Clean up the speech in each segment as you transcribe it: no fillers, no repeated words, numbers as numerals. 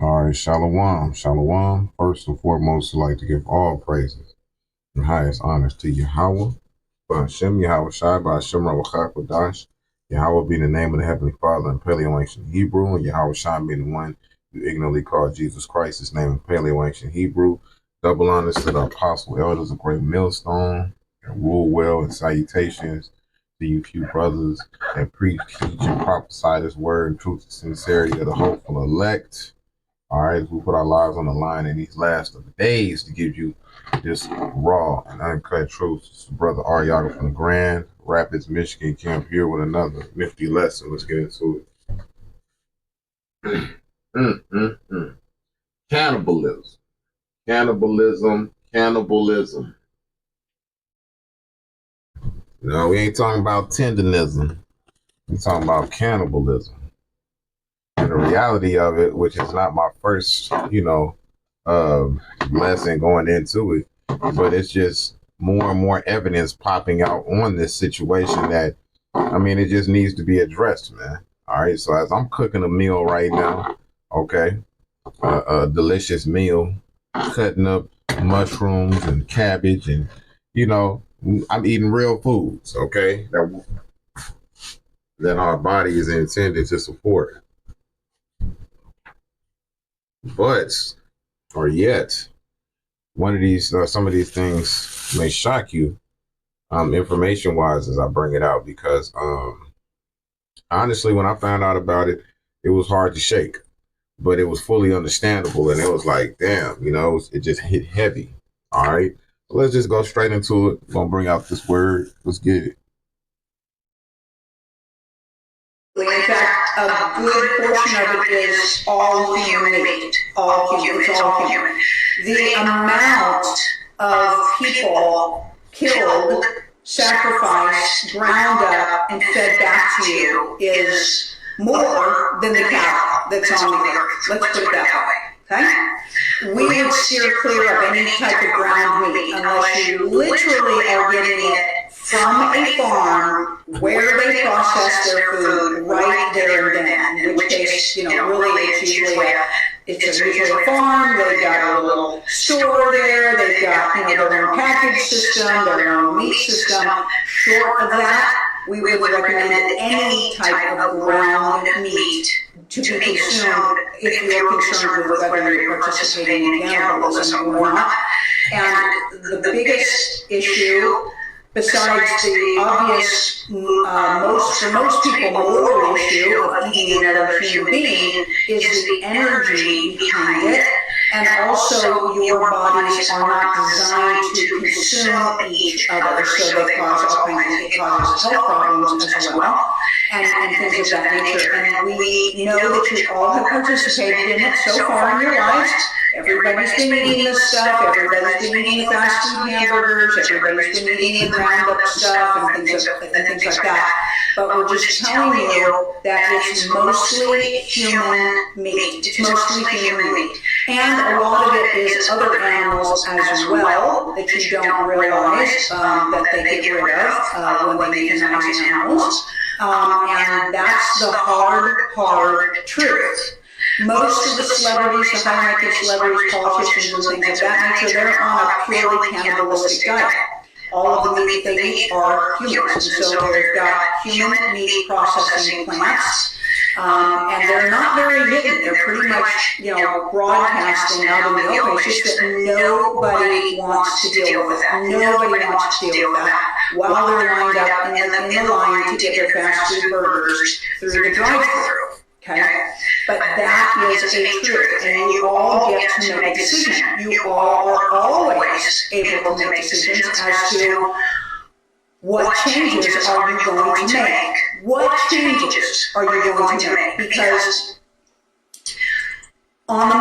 All right, Shalom, Shalom. First and foremost, I'd like to give all praises and highest honors to Yahweh, Hashem, Yahweh Shai, Hashem Rawachak Wadash. Yahweh being the name of the Heavenly Father in Paleo Ancient Hebrew, and Yahweh Shai being the one you ignorantly call Jesus Christ, his name in Paleo Ancient Hebrew. Double honors to the apostle elders of Great Millstone, and rule well and salutations to you few brothers that preach, teach, and prophesy this word, truth, and sincerity of the hopeful elect. All right, we put our lives on the line in these last of the days to give you this raw and uncut truth. It's Brother Ariaga from the Grand Rapids, Michigan camp here with another nifty lesson. Let's get into it. Cannibalism. Cannibalism. No, we ain't talking about tendonism. We're talking about cannibalism. And the reality of it, which is not my first, lesson going into it, but it's just more and more evidence popping out on this situation that, it just needs to be addressed, man. All right. So as I'm cooking a meal right now, okay, a delicious meal, cutting up mushrooms and cabbage, and I'm eating real foods, okay, that our body is intended to support. But, or yet, one of these, some of these things may shock you, information wise, as I bring it out, because honestly, when I found out about it, it was hard to shake, but it was fully understandable, and it was like, damn, it just hit heavy. All right, so let's just go straight into it. I'm gonna bring out this word. Let's get it. In fact, a good portion of it is all human meat. All human. It's all human. The amount of people killed, sacrificed, ground up, and fed back to you is more than the cattle that's on the earth. Let's put it that way. Okay? We would steer clear of any type of ground meat unless you literally are getting it from a farm where they process their food right there and then. In which case, really it's usually a farm. They've got a little store there. They've got their own package system, their own meat system. Short of that, we would recommend any type of ground meat to be consumed if you're concerned with whether you're participating in cannibalism or not. And the biggest issue, besides the obvious, for most people, moral issue of eating another human being, is the energy behind it. And also, your bodies are not designed to consume each other, so they cause all kinds of health problems as well, and things of that nature. And we know that you all have participated in it so far in your lives. Everybody's been eating this stuff. Everybody's been eating the fast food hamburgers. Everybody's been eating the ground up stuff and things like that. But we're just telling you that it's mostly human meat. It's mostly human meat. And a lot of it is other animals as well that you don't realize that they get rid of when they euthanize animals. And that's the hard truth. Most of the celebrities, the high-ranking celebrities, politicians, and things of that nature, they're on a purely cannibalistic diet. All of the meat they eat are humans. And so they've got human meat processing plants. And they're not very hidden. They're pretty much, broadcasting out in the open. It's just that nobody wants to deal with that. Nobody wants to deal with that while they're lined up in the line to get their fast food burgers through the drive-thru. Okay? But that is a truth, and you all get to make a decision. You all are always able to make decisions as to what changes are you going to make. What changes are you going to make? Because on the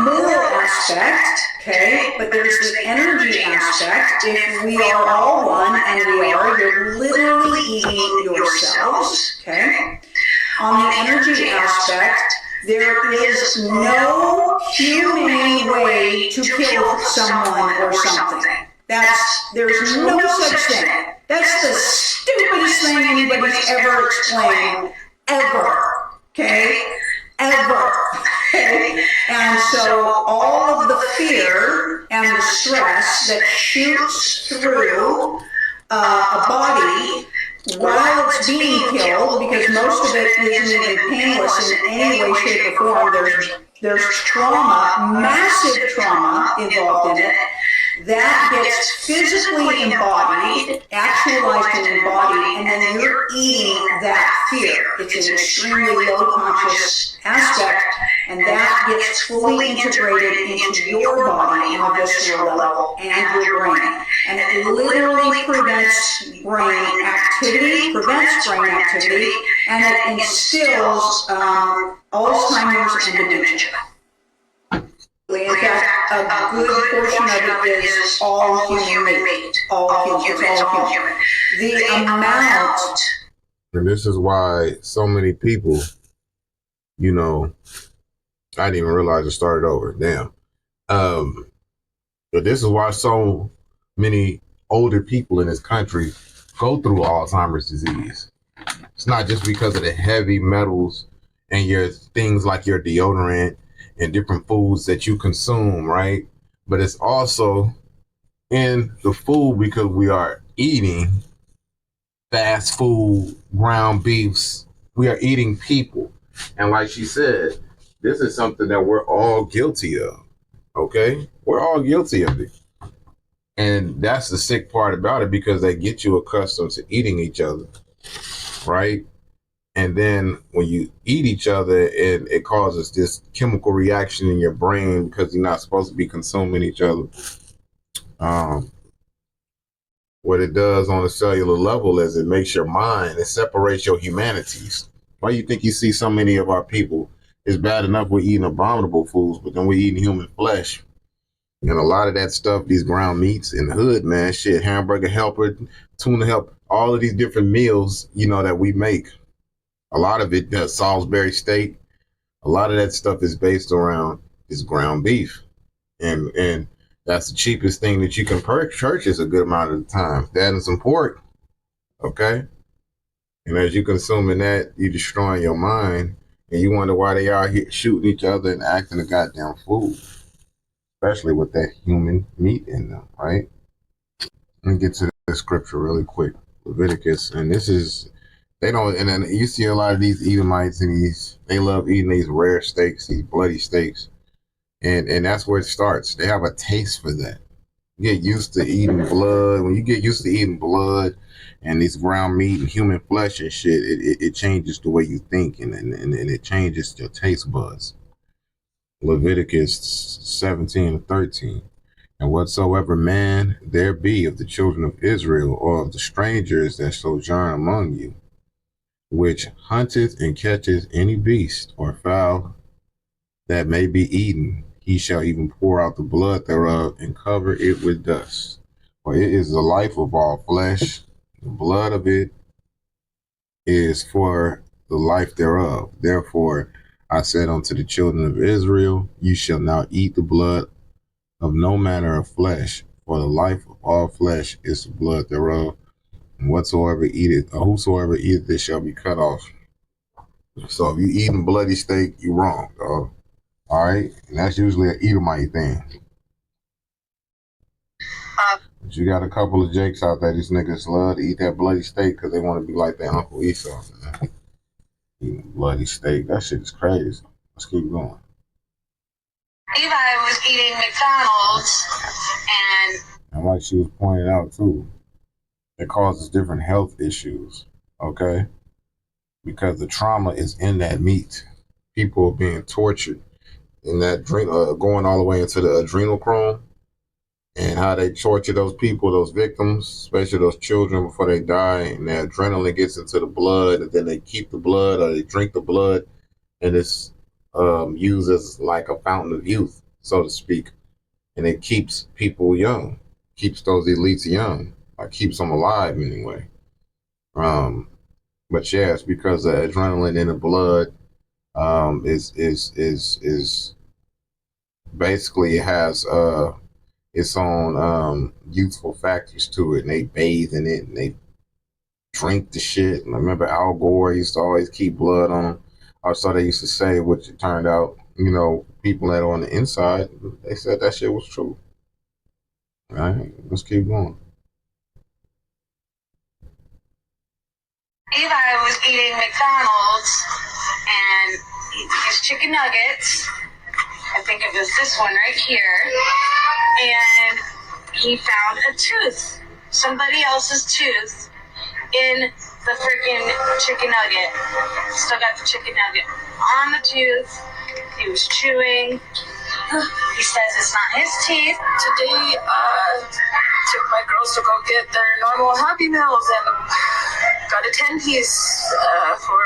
moral aspect, okay, but there's the energy aspect. If we are all one, and you're literally eating yourselves, okay? On the energy aspect, there is no humane way to kill someone or something. There's no such thing. That's the stupidest thing anybody's ever explained, ever. Okay? Ever. Okay? And so all of the fear and the stress that shoots through a body while it's being killed, because most of it isn't even painless in any way, shape, or form. There's trauma, massive trauma involved in it, that gets physically embodied, actualized and embodied, and then you're eating that fear. It's an extremely low conscious aspect, and that gets fully integrated into your body on a visceral level and your brain. And it literally prevents brain activity, and it instills Alzheimer's and dementia. In fact, a good portion of it is all human meat. All human. The amount. And this is why so many people, you know, I didn't even realize it started over. Damn. But this is why so many older people in this country go through Alzheimer's disease. It's not just because of the heavy metals and your things like your deodorant and different foods that you consume, right? But it's also in the food because we are eating fast food, ground beefs. We are eating people. And like she said, this is something that we're all guilty of, okay? We're all guilty of it. And that's the sick part about it, because they get you accustomed to eating each other, right? And then when you eat each other, it causes this chemical reaction in your brain because you're not supposed to be consuming each other. What it does on a cellular level is it makes your mind, it separates your humanities. Why you think you see so many of our people? It's bad enough we're eating abominable foods, but then we're eating human flesh. And a lot of that stuff, these ground meats in the hood, man, shit, hamburger helper, tuna helper, all of these different meals, you know, that we make. A lot of it, Salisbury steak, a lot of that stuff is based around this ground beef. And that's the cheapest thing that you can purchase a good amount of the time. That and some pork, okay? And as you're consuming that, you're destroying your mind, and you wonder why they are here shooting each other and acting a goddamn fool, especially with that human meat in them, right? Let me get to the scripture really quick. Leviticus, and this is, they don't, and then you see a lot of these Edomites and they love eating these rare steaks, these bloody steaks. And that's where it starts. They have a taste for that. You get used to eating blood. When you get used to eating blood and these ground meat and human flesh and shit, it changes the way you think, and it changes your taste buds. Leviticus 17:13. And whatsoever man there be of the children of Israel or of the strangers that sojourn among you, which hunteth and catcheth any beast or fowl that may be eaten, he shall even pour out the blood thereof and cover it with dust. For it is the life of all flesh. The blood of it is for the life thereof. Therefore I said unto the children of Israel, you shall now eat the blood of no manner of flesh, for the life of all flesh is the blood thereof. And whatsoever eateth, or whosoever eateth it shall be cut off. So if you eating bloody steak, you wrong, dog. All right, and that's usually an Edomite thing. But you got a couple of jakes out there. These niggas love to eat that bloody steak because they want to be like their Uncle Esau. Man. Eating bloody steak, that shit is crazy. Let's keep going. Levi was eating McDonald's, and like she was pointing out too, it causes different health issues. Okay, because the trauma is in that meat. People are being tortured. And that going all the way into the adrenochrome, and how they torture those people, those victims, especially those children before they die, and the adrenaline gets into the blood, and then they keep the blood or they drink the blood, and it's used as like a fountain of youth, so to speak, and it keeps people young, keeps those elites young, or keeps them alive anyway. But yeah, it's because the adrenaline in the blood is basically, it has its own youthful factors to it, and they bathe in it and they drink the shit. And I remember Al Gore used to always keep blood on them. I saw they used to say, which it turned out you know, people that are on the inside, they said that shit was true. All right, let's keep going. Levi was eating McDonald's and his chicken nuggets. I think it was this one right here. And he found a tooth, somebody else's tooth, in the freaking chicken nugget. Still got the chicken nugget on the tooth. He was chewing. He says it's not his teeth. Today, took my girls to go get their normal Happy Meals and got a 10-piece for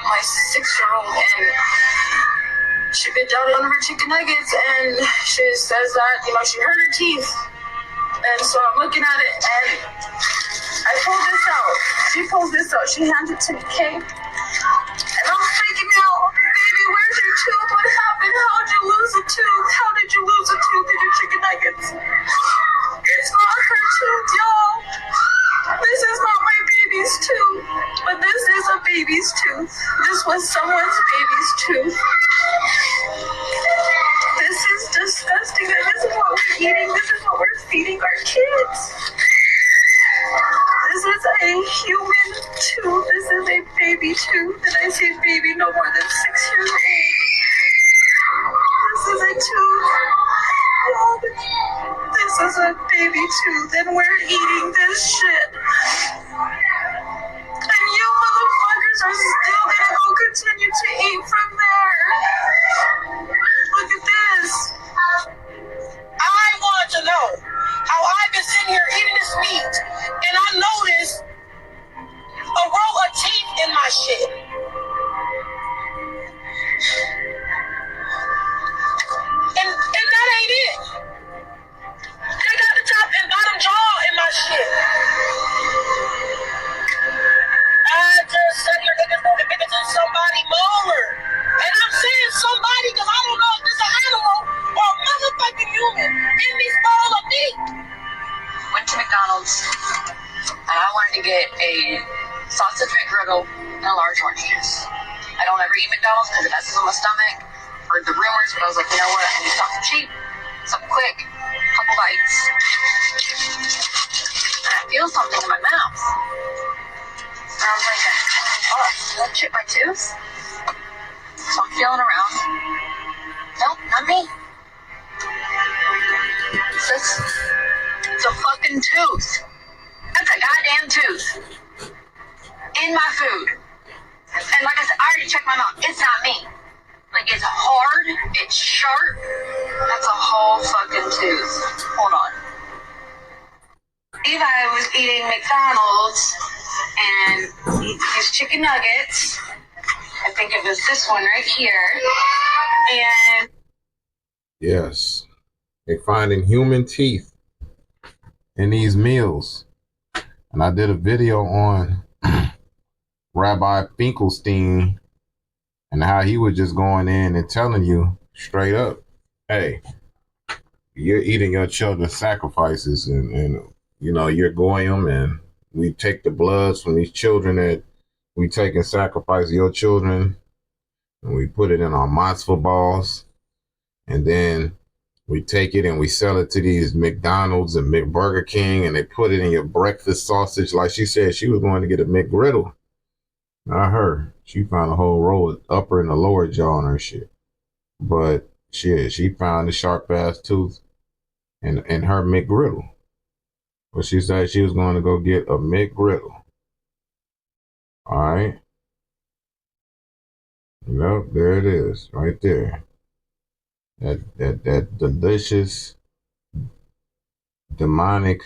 my 6-year-old, and she bit down on her chicken nuggets, and she says that, you know, she hurt her teeth. And so I'm looking at it, and I pull this out. She pulls this out. She hands it to me, okay? And I'm freaking out. Baby, where's your tooth? What happened? How'd you lose a tooth? How did you lose a tooth in your chicken nuggets? It's not her tooth, y'all. This is not my baby's tooth. But this is a baby's tooth. This was someone's baby's tooth. This is disgusting. And this is what we're eating. This is what we're feeding our kids. This is a human tooth. This is a baby tooth. And I say baby no more than 6 years old. This is a tooth. This is a baby tooth. And we're eating this shit. And you motherfuckers are still gonna go continue to eat from there. Look at this. I want to know how I've been sitting here eating this meat and I noticed a row of teeth in my shit. And that ain't it. They got the top and bottom jaw in my shit. I just said your niggas want to give it to somebody molar. And I'm saying somebody because I don't know if it's an animal or a motherfucking human in this bowl of meat. Went to McDonald's and I wanted to get a sausage McGriddle and a large orange juice. I don't ever eat McDonald's because it messes with my stomach. Heard the rumors, but I was like, you know what? I need something cheap, something quick, couple bites. And I feel something in my mouth. And I was like, oh, did I chip my tooth? So I'm feeling around. Nope, not me. It's a fucking tooth. That's a goddamn tooth. In my food. And like I said, I already checked my mouth. It's not me. Like, it's hard, it's sharp. That's a whole fucking tooth. Hold on. Levi was eating McDonald's and his chicken nuggets. I think it was this one right here. And Yes, they finding human teeth in these meals. And I did a video on Rabbi Finkelstein and how he was just going in and telling you straight up, hey, you're eating your children's sacrifices and you know, you're goyim, and we take the bloods from these children that we take and sacrifice your children, and we put it in our matzo balls, and then we take it and we sell it to these McDonald's and Burger King, and they put it in your breakfast sausage. Like she said, she was going to get a McGriddle. Not her. She found a whole row of upper and the lower jaw on her shit. But shit, she found the sharp ass tooth in her McGriddle. But she said she was going to go get a McGriddle. All right. Yep, there it is, right there. That delicious, demonic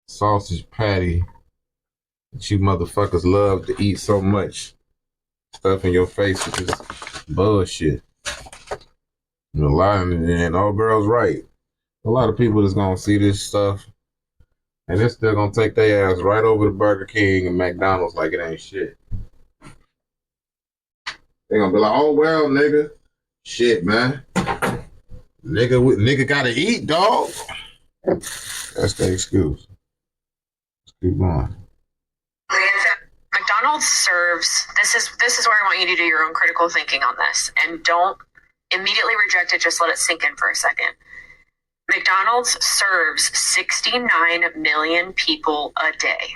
sausage patty that you motherfuckers love to eat so much. Stuff in your face is just bullshit. And a lot of, and old girl's right. A lot of people is gonna see this stuff and they're still gonna take their ass right over to Burger King and McDonald's like it ain't shit. They're gonna be like, oh well, nigga. Shit, man. Nigga gotta eat, dog. That's the excuse. Let's keep going. McDonald's McDonald's serves, this is where I want you to do your own critical thinking on this, and don't immediately reject it, just let it sink in for a second. McDonald's serves 69 million people a day.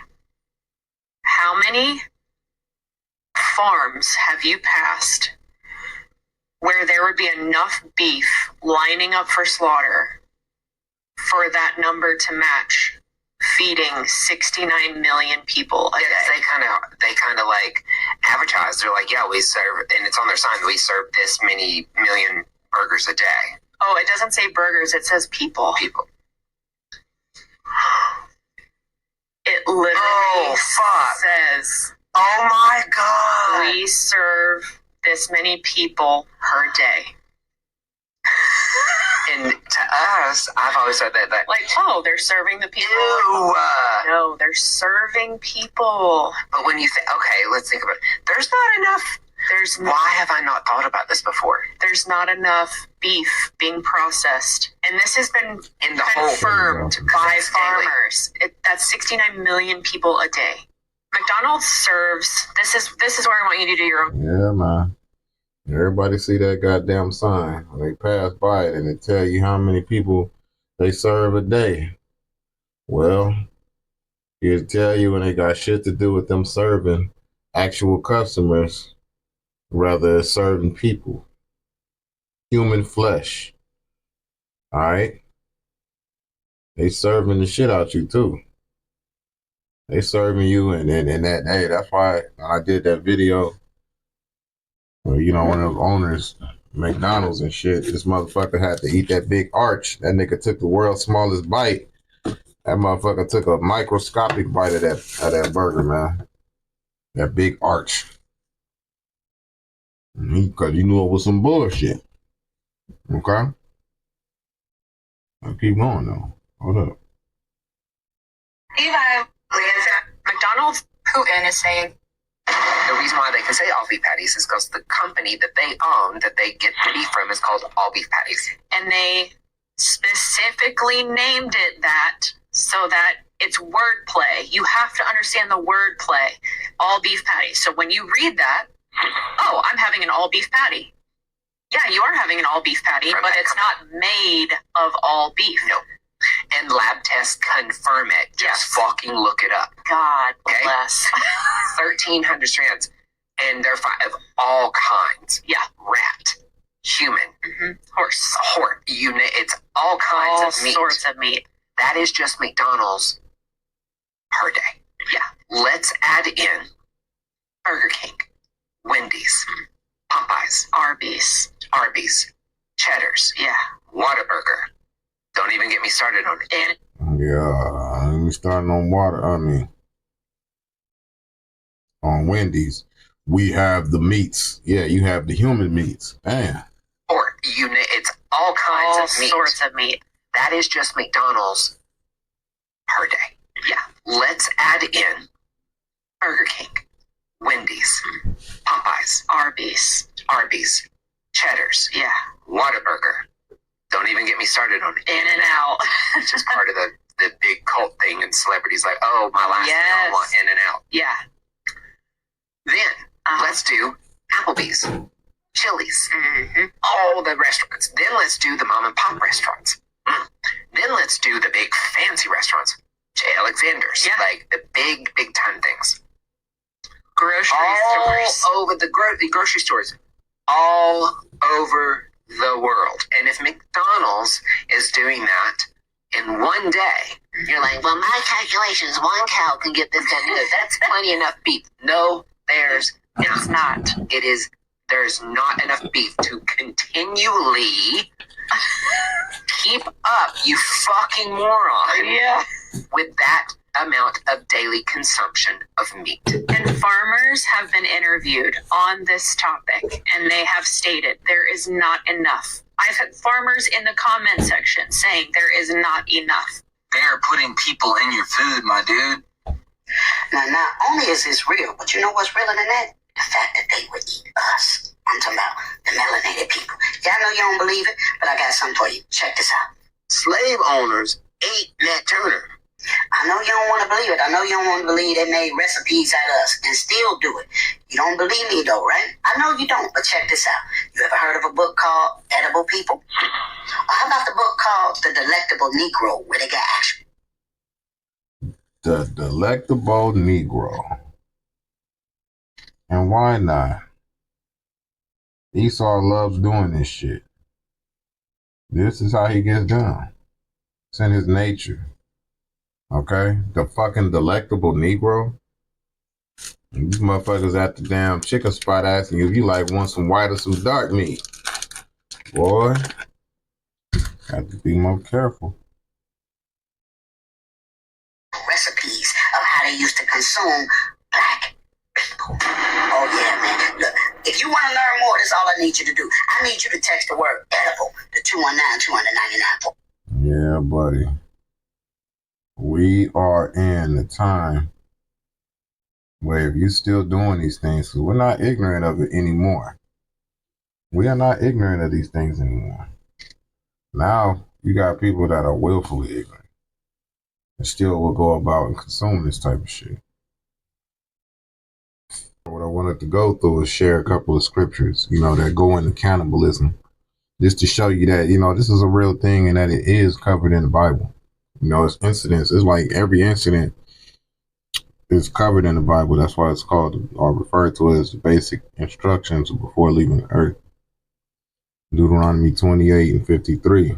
How many farms have you passed where there would be enough beef lining up for slaughter for that number to match feeding 69 million people a day? They kind of like advertise. They're like, yeah, we serve, and it's on their sign, we serve this many million burgers a day. Oh, it doesn't say burgers, it says people. People. It literally says, oh my God. we serve this many people per day. And to us, I've always said that Like, oh, they're serving the people. ew. No, they're serving people. But when you think, okay, let's think about it. There's not enough. Why have I not thought about this before? There's not enough beef being processed. And this has been In the whole confirmed by It's daily. farmers. That's 69 million people a day. McDonald's serves, this is where I want you to do your own. Yeah, man. Everybody see that goddamn sign. They pass by it and it tell you how many people they serve a day. Well, it'll tell you when they got shit to do with them serving actual customers rather than serving people. Human flesh. Alright? They serving the shit out you too. They serving you and that, hey, that's why I did that video. Well, you know, one of those owners, McDonald's and shit, this motherfucker had to eat that big arch. That nigga took the world's smallest bite. That motherfucker took a microscopic bite of that burger, man. That big arch. Because you knew it was some bullshit. Okay? I'll keep going, though. Hold up. McDonald's Putin is saying The reason why they can say all beef patties is because the company that they own, that they get the beef from, is called All Beef Patties. and they specifically named it that so that it's wordplay. You have to understand the wordplay. All beef patties. So when you read that, oh, I'm having an all beef patty. Yeah, you are having an all beef patty, From but that it's not made of all beef. No. And lab tests confirm it. Just Yes. fucking look it up. God Okay. bless. 1,300 strands. And they're of all kinds. Yeah. Rat, human, Horse. horse, it's all kinds All of meat. sorts of meat. That is just McDonald's per day. Yeah. Let's add in Burger King, Wendy's, Popeyes, Arby's. Arby's, Cheddar's, Yeah. Whataburger. Don't even get me started on it. And Yeah, let me start on on Wendy's. We have the meats. Yeah, you have the human meats. Man. Or it's all kinds all of meat. sorts of meat. That is just McDonald's per day. Yeah. Let's add in Burger King, Wendy's, Popeyes, Arby's. Arby's, Cheddar's, Yeah. Whataburger. Don't even get me started on it. In and out. It's just part of the big cult thing, and celebrities like, oh, my last meal, I Yes. want In and Out. Yeah. Then let's do Applebee's, Chili's, Mm-hmm. all the restaurants. Then let's do the mom and pop restaurants. Then let's do the big fancy restaurants, J. Alexander's, Yeah. like the big time things. Grocery All stores. over the grocery stores, all over the world. And if McDonald's is doing that in one day, you're like, well, my calculations, one cow can get this done. That's plenty enough beef. No, there's It's not. there's not enough beef to continually keep up, you fucking moron, Yeah. with that amount of daily consumption of meat. And farmers have been interviewed on this topic, and they have stated there is not enough. I've had farmers in the comment section saying there is not enough. They're putting people in your food, my dude. Now, not only is this real, but you know what's realer than that? The fact that they would eat us. I'm talking about the melanated people. Yeah, I know you don't believe it, but I got something for you. Check this out. Slave owners ate Nat Turner. I know you don't want to believe it. I know you don't want to believe they made recipes out of us and still do it. You don't believe me though, right? I know you don't, but check this out. You ever heard of a book called Edible People? Or how about the book called The Delectable Negro, where they got action? The Delectable Negro. And why not? Esau loves doing this shit. This is how he gets down. It's in his nature. Okay? The fucking Delectable Negro. And these motherfuckers at the damn chicken spot asking you if you like want some white or some dark meat. Boy, have to be more careful. Recipes of how they used to consume black people. Oh yeah, man. Look, if you want to learn more, this is all I need you to do. I need you to text the word edible to 219-299. Yeah, buddy. We are in the time where if you're still doing these things, because we're not ignorant of it anymore. We are not ignorant of these things anymore. Now, you got people that are willfully ignorant and still will go about and consume this type of shit. What I wanted to go through is share a couple of scriptures, that go into cannibalism, just to show you that, this is a real thing and that it is covered in the Bible. It's incidents. It's like every incident is covered in the Bible. That's why it's called or referred to as basic instructions before leaving the earth. Deuteronomy 28:53.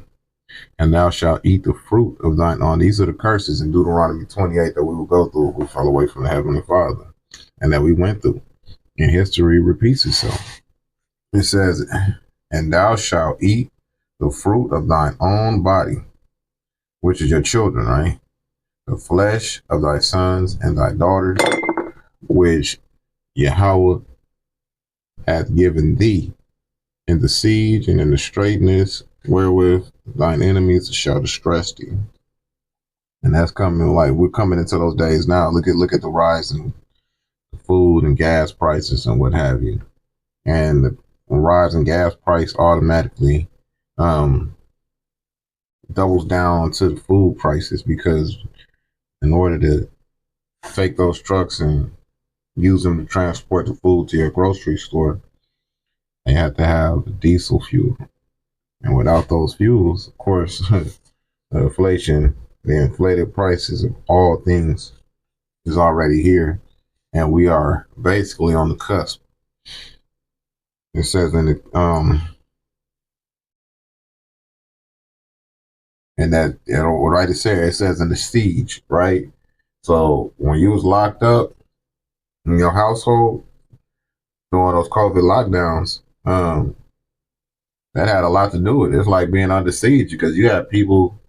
And thou shalt eat the fruit of thine own. These are the curses in Deuteronomy 28 that we will go through if we fall away from the Heavenly Father, and that we went through. And history repeats itself. It says, and thou shalt eat the fruit of thine own body, which is your children, right? The flesh of thy sons and thy daughters, which Yahweh hath given thee, in the siege and in the straitness wherewith thine enemies shall distress thee. And that's coming, like we're coming into those days now. Look at the rise in food and gas prices and what have you. And the rise in gas price automatically doubles down to the food prices, because in order to take those trucks and use them to transport the food to your grocery store, they have to have diesel fuel. And without those fuels, of course, the inflation, the inflated prices of all things is already here. And we are basically on the cusp. It says in the, and that, right, it says in the siege, right? So when you was locked up in your household during those COVID lockdowns, that had a lot to do with it. It's like being under siege, because you had people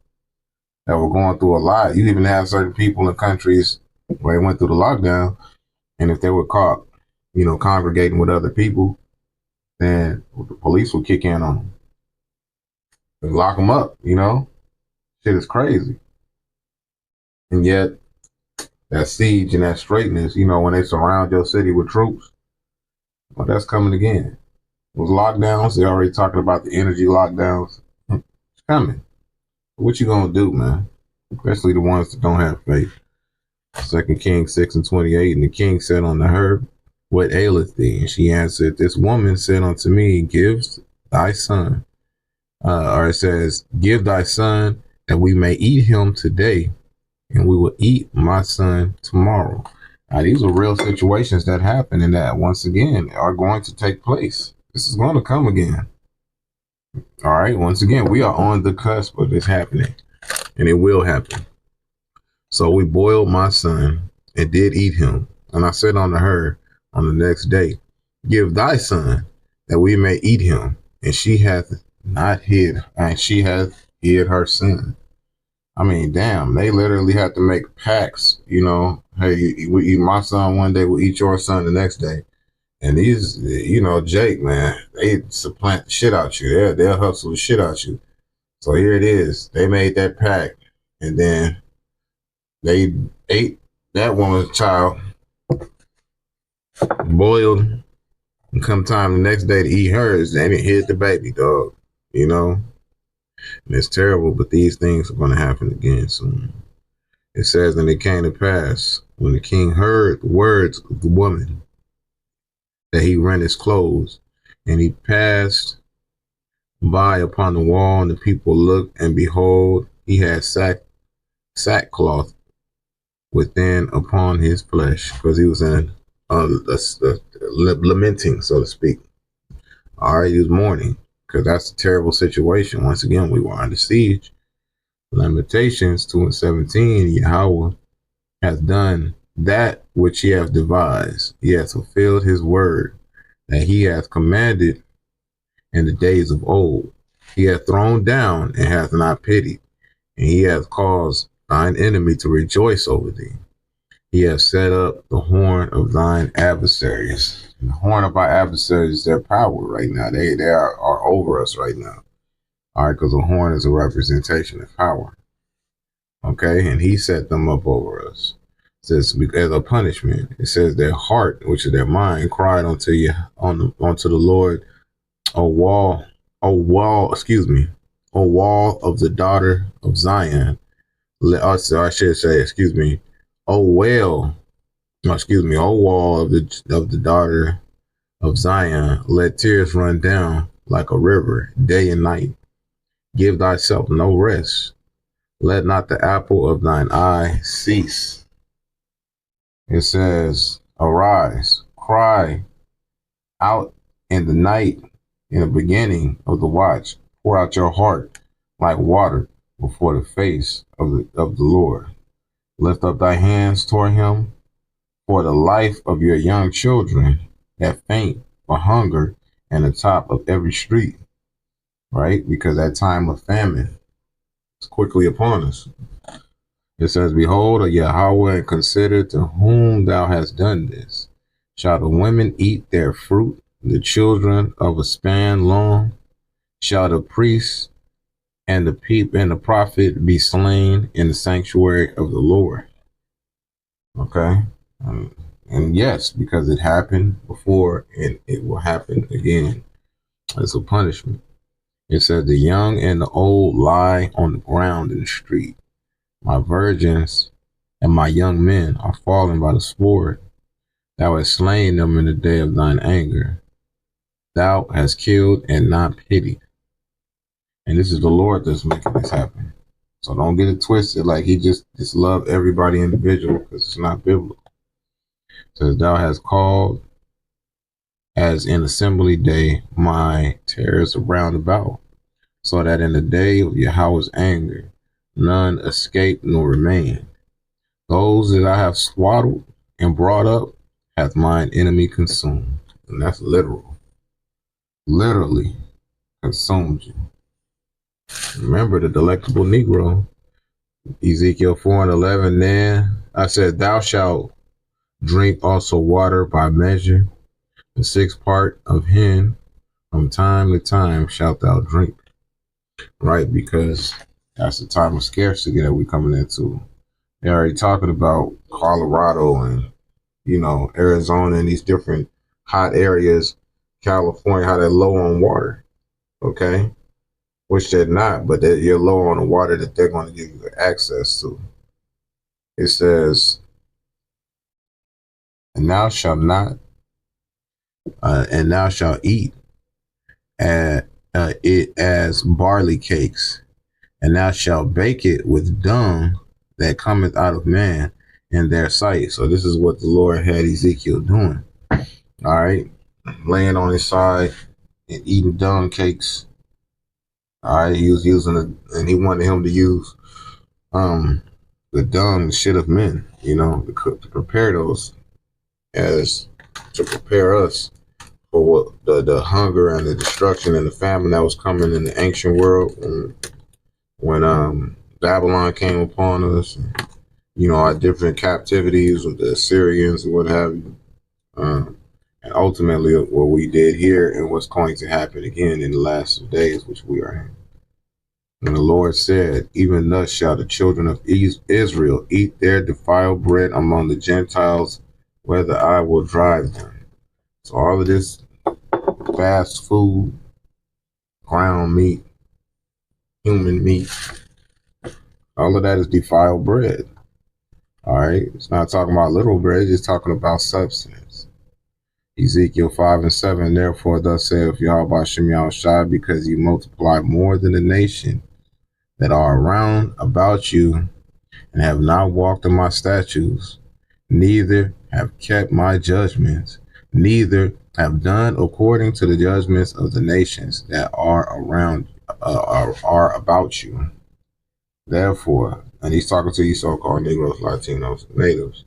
that were going through a lot. You even have certain people in countries where they went through the lockdown, and if they were caught, congregating with other people, then the police would kick in on them and lock them up. Shit is crazy. And yet, that siege and that straightness, when they surround your city with troops, well, that's coming again. Those lockdowns, they're already talking about the energy lockdowns. It's coming. What you gonna do, man? Especially the ones that don't have faith. 2 Kings 6:28, and the king said unto her, what aileth thee? And she answered, this woman said unto me, give thy son. Or it says, give thy son, that we may eat him today, and we will eat my son tomorrow. Now, these are real situations that happen, and that, once again, are going to take place. This is going to come again. All right. Once again, we are on the cusp of this happening, and it will happen. So we boiled my son and did eat him. And I said unto her on the next day, give thy son, that we may eat him. And she hath not hid, and she hath hid her son. I mean, damn, they literally had to make pacts, hey, we eat my son one day, we'll eat your son the next day. And these, Jake, man, they supplant the shit out you. They'll hustle the shit out you. So here it is. They made that pact, and then they ate that woman's child, boiled, and come time the next day to eat hers, and it hit the baby, dog. And it's terrible, but these things are going to happen again soon. It says, and it came to pass, when the king heard the words of the woman, that he rent his clothes, and he passed by upon the wall, and the people looked, and behold, he had sackcloth within upon his flesh, because he was in lamenting, so to speak. All right, he was mourning, because that's a terrible situation. Once again, we were under siege. Lamentations 2:17, Yahweh hath done that which he hath devised. He hath fulfilled his word that he hath commanded in the days of old. He hath thrown down and hath not pitied, and he hath caused thine enemy to rejoice over thee. He hath set up the horn of thine adversaries. And the horn of our adversaries is their power right now. They are over us right now. All right, because the horn is a representation of power. Okay, and he set them up over us. It says as a punishment. It says their heart, which is their mind, cried unto the Lord, O wall of the daughter of Zion. O wall of the daughter of Zion, let tears run down like a river day and night. Give thyself no rest. Let not the apple of thine eye cease. It says, arise, cry out in the night, in the beginning of the watch. Pour out your heart like water before the face of the Lord. Lift up thy hands toward him for the life of your young children that faint for hunger in the top of every street. Right? Because that time of famine is quickly upon us. It says, behold, O Yahweh, and consider to whom thou hast done this. Shall the women eat their fruit, the children of a span long? Shall the priest and the prophet be slain in the sanctuary of the Lord? Okay. And yes, because it happened before and it will happen again. It's a punishment. It says, the young and the old lie on the ground in the street. My virgins and my young men are fallen by the sword. Thou hast slain them in the day of thine anger. Thou hast killed and not pitied. And this is the Lord that's making this happen. So don't get it twisted like he just love everybody individual, because it's not biblical. It says, thou hast called as in assembly day my terrors around about, so that in the day of Yahweh's anger none escape nor remain. Those that I have swaddled and brought up hath mine enemy consumed. And that's literal. Literally consumed you. Remember the delectable Negro, Ezekiel 4:11. Then I said, thou shalt drink also water by measure, the sixth part of hin from time to time shalt thou drink. Right, because that's the time of scarcity that we're coming into. They're already talking about Colorado and, Arizona and these different hot areas, California, how they're low on water. Okay. Which they're not, but you're low on the water that they're going to give you access to. It says, and thou shalt eat it as barley cakes, and thou shalt bake it with dung that cometh out of man in their sight. So this is what the Lord had Ezekiel doing. All right. Laying on his side and eating dung cakes. All right. He was using it, and he wanted him to use the dung, the shit of men, to prepare those, as to prepare us for what the hunger and the destruction and the famine that was coming in the ancient world when Babylon came upon us, and, our different captivities with the Assyrians and what have you. And ultimately what we did here and what's going to happen again in the last days, which we are in. And the Lord said, even thus shall the children of Israel eat their defiled bread among the Gentiles, whether I will drive them. So all of this fast food, ground meat, human meat, all of that is defiled bread. All right. It's not talking about literal bread. It's just talking about substance. Ezekiel 5:7. Therefore, thus saith Yahweh Shem Yahushai, because you multiply more than the nation that are around about you, and have not walked in my statutes, neither have kept my judgments, neither have done according to the judgments of the nations that are around, are about you. Therefore, and he's talking to you so-called Negroes, Latinos, natives.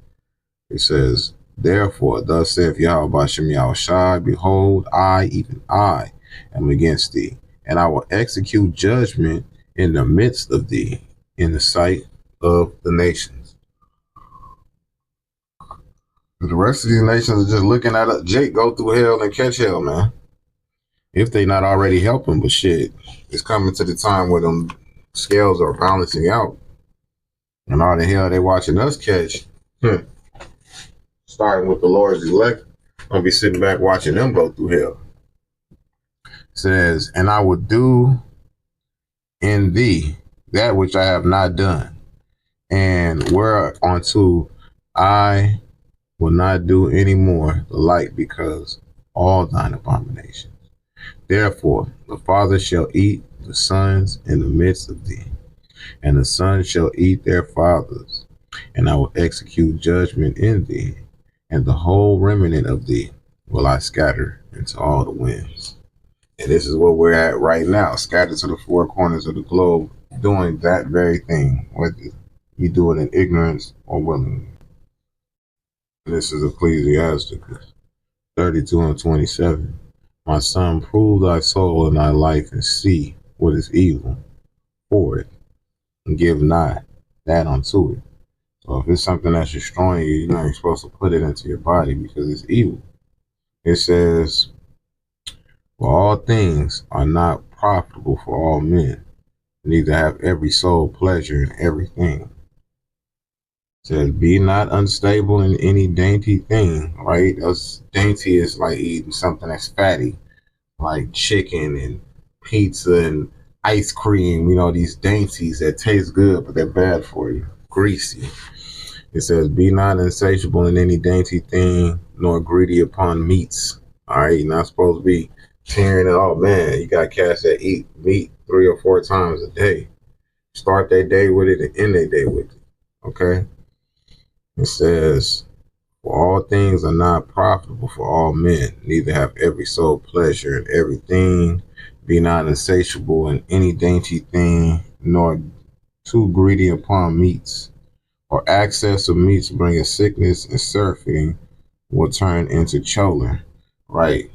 He says, therefore, thus saith Yahweh Shem Yahushai, behold, I, even I, am against thee, and I will execute judgment in the midst of thee, in the sight of the nations. The rest of these nations are just looking at Jake go through hell and catch hell, man. If they not already helping, but shit, it's coming to the time where them scales are balancing out. And all the hell they watching us catch, starting with the Lord's elect, I'll be sitting back watching them go through hell. It says, and I will do in thee that which I have not done, and whereunto I will not do any more the like, because all thine abominations. Therefore the father shall eat the sons in the midst of thee, and the sons shall eat their fathers, and I will execute judgment in thee, and the whole remnant of thee will I scatter into all the winds. And this is where we're at right now, scattered to the four corners of the globe, doing that very thing, whether you do it in ignorance or willingly. This is Ecclesiasticus 32:27. My son, prove thy soul and thy life, and see what is evil for it, and give not that unto it. So if it's something that's destroying you, you're not supposed to put it into your body because it's evil. It says, for all things are not profitable for all men, neither have every soul pleasure in everything. It says, be not unstable in any dainty thing, right? Dainty is like eating something that's fatty, like chicken and pizza and ice cream, these dainties that taste good, but they're bad for you, greasy. It says, be not insatiable in any dainty thing, nor greedy upon meats. All right, you're not supposed to be tearing it. Oh man, you got cats that eat meat 3 or 4 times a day. Start their day with it and end their day with it. Okay? It says, for all things are not profitable for all men, neither have every soul pleasure in everything. Be not insatiable in any dainty thing, nor too greedy upon meats. For access of meats bringeth sickness, and surfeiting will turn into choler. Right?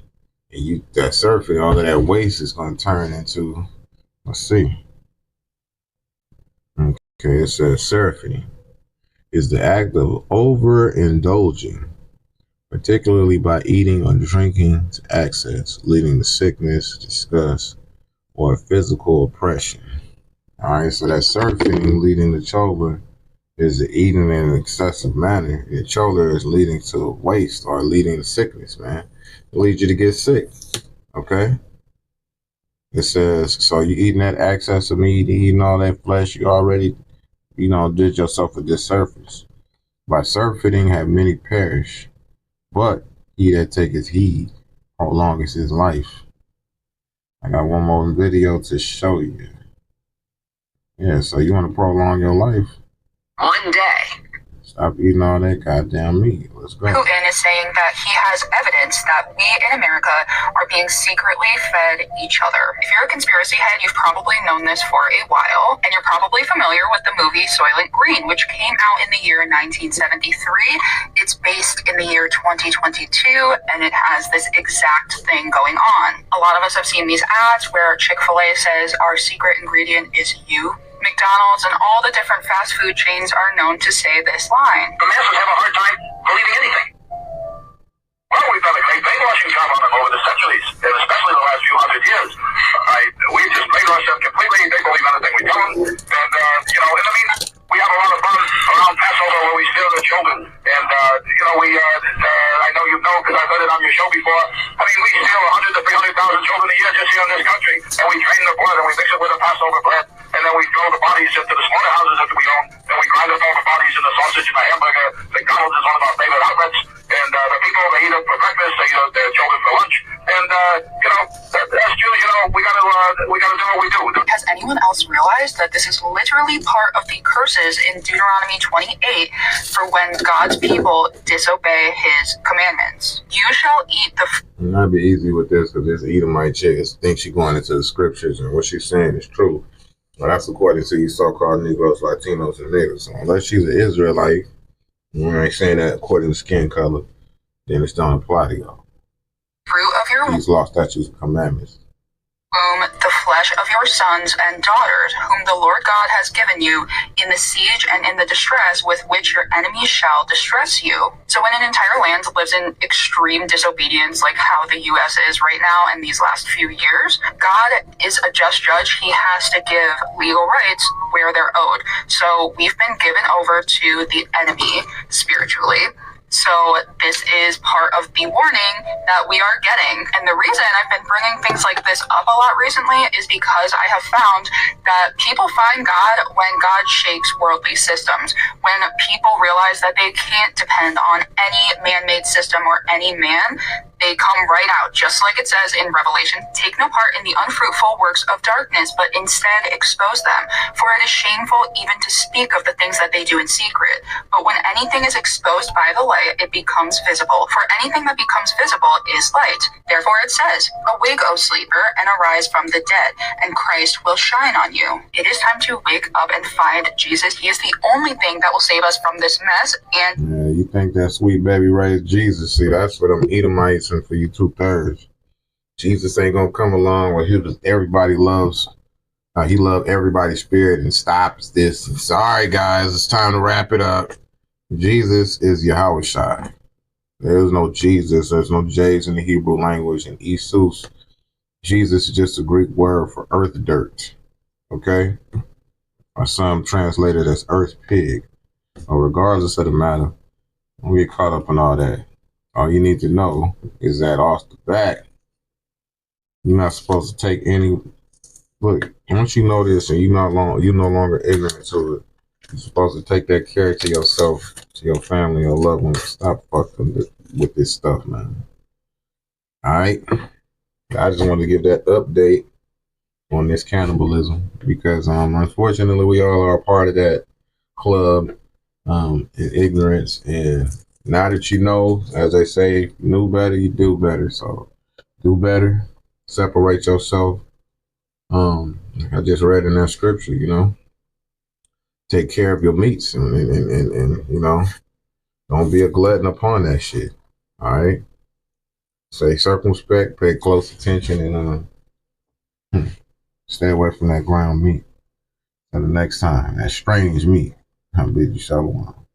And that surfeit, all of that waste is going to turn into, let's see. Okay, it says surfeiting is the act of overindulging, particularly by eating or drinking to excess, leading to sickness, disgust, or physical oppression. All right, so that surfeiting leading to choler is the eating in an excessive manner. The choler is leading to waste or leading to sickness, man. It leads you to get sick, okay? It says, so you eating that excess of meat, eating all that flesh, you already, did yourself a disservice. By surfeiting have many perished, but he that taketh heed prolongeth his life. I got one more video to show you. Yeah, so you want to prolong your life? One day. Stop eating all that goddamn meat. Let's go. Putin is saying that he has evidence that we in America are being secretly fed each other. If you're a conspiracy head, you've probably known this for a while, and you're probably familiar with the movie Soylent Green, which came out in the year 1973. It's based in the year 2022, and it has this exact thing going on. A lot of us have seen these ads where Chick-fil-A says our secret ingredient is you. McDonald's and all the different fast food chains are known to say this line. The masses have a hard time believing anything. Well, we've done a great brainwashing job on them over the centuries, and especially the last few hundred years. We've just brainwashed them completely. They believe anything we tell them. And, in the meantime, we have a lot of fun around Passover where we steal the children. And, I know you know because I've heard it on your show before. We steal 100,000 to 300,000 children a year just here in this country. And we drain the blood and we mix it with the Passover bread. And then we throw the bodies into the slaughterhouses that we own. And we grind up all the bodies grease in the sausage in the hamburger. McDonald's is one of our favorite outlets. And the people, they eat it for breakfast, they eat it their children for lunch. And, as Jews, we gotta do what we do. Has anyone else realized that this is literally part of the curses in Deuteronomy 28 for when God's people disobey his commandments? You shall eat the... And that'd be easy with this, because this Edomite chick thinks she's going into the scriptures, and what she's saying is true. Well, that's according to you so-called Negroes, Latinos, and niggas. So unless she's an Israelite, you ain't saying that according to skin color, then it don't apply to y'all. Fruit of your These law, statutes, and commandments. womb, the flesh of your sons and daughters, whom the Lord God has given you, in the siege and in the distress with which your enemies shall distress you. So when an entire land lives in extreme disobedience, like how the U.S. is right now in these last few years, God is a just judge. He has to give legal rights where they're owed. So we've been given over to the enemy spiritually. So this is part of the warning that we are getting. And the reason I've been bringing things like this up a lot recently is because I have found that people find God when God shakes worldly systems, when people realize that they can't depend on any man-made system or any man. They come right out, just like it says in Revelation, take no part in the unfruitful works of darkness, but instead expose them. For it is shameful even to speak of the things that they do in secret. But when anything is exposed by the light, it becomes visible. For anything that becomes visible is light. Therefore it says, awake, O sleeper, and arise from the dead, and Christ will shine on you. It is time to wake up and find Jesus. He is the only thing that will save us from this mess. And yeah, you think that sweet baby raised Jesus? See, that's for them Edomites and for you 2/3. Jesus ain't gonna come along where everybody loves. He loved everybody's spirit and stops this. And sorry, guys, it's time to wrap it up. Jesus is Yahushua. There is no Jesus. There's no J's in the Hebrew language. And Isus, Jesus is just a Greek word for earth dirt. Okay? Or some translated as earth pig. Or regardless of the matter, don't get caught up in all that. All you need to know is that off the bat, you're not supposed to take any. Look, once you know this and you're no longer ignorant to it, you're supposed to take that care to yourself, to your family, your loved ones. Stop fucking with this stuff, man. All right? I just wanted to give that update on this cannibalism because, unfortunately, we all are a part of that club in ignorance. And now that you know, as they say, if you knew better, you do better. So do better. Separate yourself. I just read in that scripture, take care of your meats and don't be a glutton upon that shit. All right. Stay circumspect, pay close attention, and stay away from that ground meat. Until the next time, that strange meat. I bid you shalom.